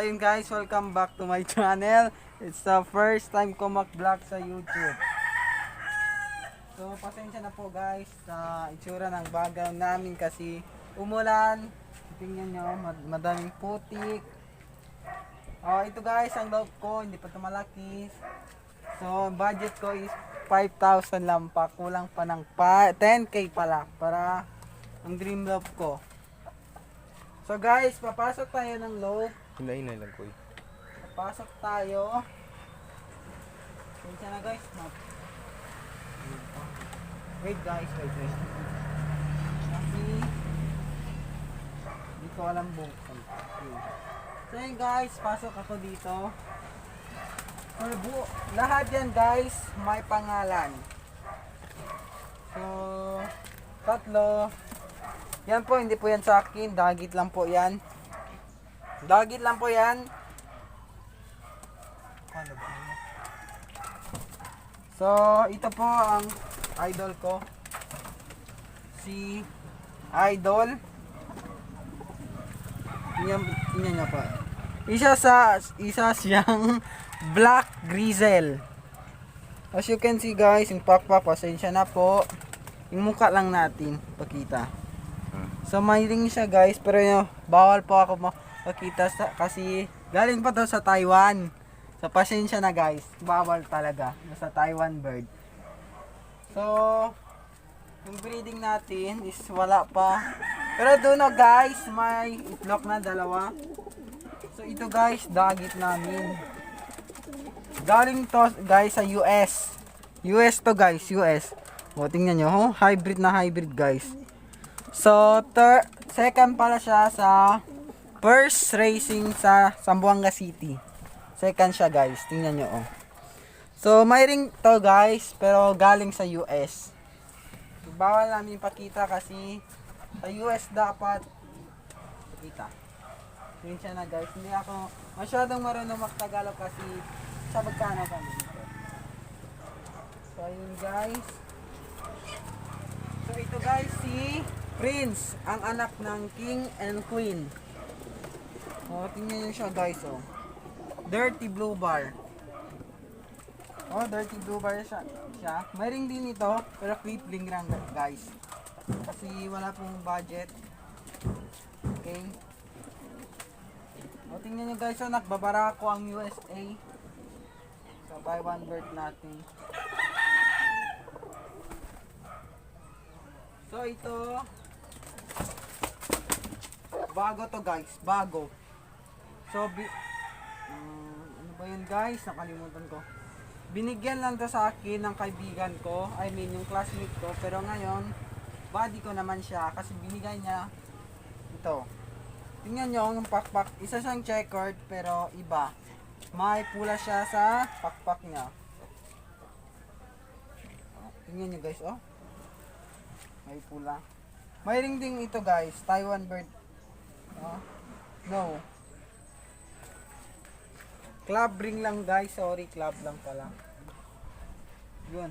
ayun guys, welcome back to my channel. It's the first time ko mag-vlog sa YouTube. So, pasensya na po guys sa itsura ng background namin kasi umulan. Tingnan nyo, madaming putik. Ito guys, ang loob ko, hindi pa ito malaki. So, budget ko is 5,000 lang pa. Kulang pa ng 10k pala para ang dream love ko. So guys, papasok tayo ng loob. Hinay-hinay lang ko eh. Papasok tayo. Pinsa na guys. Wait guys, wait. Kasi hindi ko alam buksan. So yun guys, pasok ako dito. Lahat yan guys, may pangalan. So, tatlo. Yan po, hindi po yan sa akin. Dagit lang po yan. Dagit lang po yan. So, ito po ang idol ko. Si Idol. Tingnan niyo po. Isa siyang Black Grizzle. As you can see guys, yung pakpak, pasensya na po. Yung mukha lang natin, pakita. So may ring siya guys, pero bawal po ako makita kasi galing pa to sa Taiwan. So pasensya na guys, bawal talaga. Nasa Taiwan bird. So yung breeding natin is wala pa. Pero doon guys, may itlog na dalawa. So ito guys, dagit namin. Galing to guys sa US. US to guys, US. O tingnan nyo, hybrid na hybrid guys. So, second pala siya sa first racing sa Zamboanga City. Second siya guys, tingnan nyo oh. So, may ring to guys, pero galing sa US. Bawal namin ipakita kasi sa US dapat pakita. Yun siya na guys, hindi ako masyadong marunong magtagalog kasi sa magkano kami dito. So, ayun guys. So, ito guys si Prince, ang anak ng King and Queen. Tingnan nyo siya guys oh. Dirty Blue Bar. Dirty Blue Bar siya. May ring din ito, pero quickling lang guys. Kasi wala pong budget. Okay. Tingnan nyo guys, nagbabara ko ang USA. So, buy one bird natin. So, ito bago to guys, bago. So, ano ba yun guys? Nakalimutan ko. Binigyan lang to sa akin ng kaibigan ko, I mean yung classmate ko, pero ngayon buddy ko naman siya kasi binigay niya ito. Tingnan nyo yung pakpak, isa siyang checkered pero iba. May pula siya sa pakpak niya. Tingnan nyo guys oh. May pula. May ring ding ito guys, Taiwan bird. No. Club ring lang guys, sorry, club lang pala. Yun.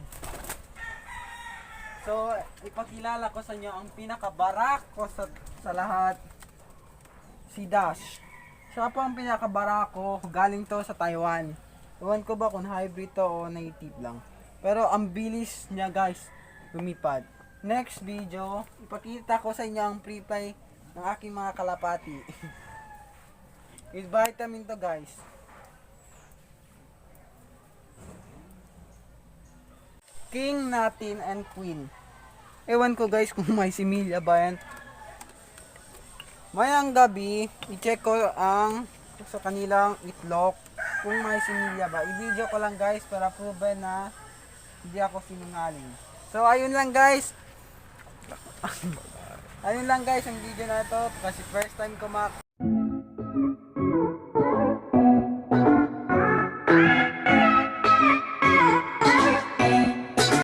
So, ipakilala ko sa inyo ang pinakabarak ko sa lahat. Si Dash. Siya po ang pinakabarak ko, galing to sa Taiwan. Ewan ko ba kung hybrid to o native lang. Pero ang bilis niya guys, lumipad. Next video, ipakita ko sa inyo ang pre-play ng aking mga kalapati. With vitamin to guys. King natin and Queen. Ewan ko guys kung may similya ba yan. Mayang gabi, i-check ko ang sa kanilang itlog kung may similya ba. I-video ko lang guys para proven na hindi ako sinungaling. So ayun lang guys. Ayun lang guys ang video na ito kasi first time ko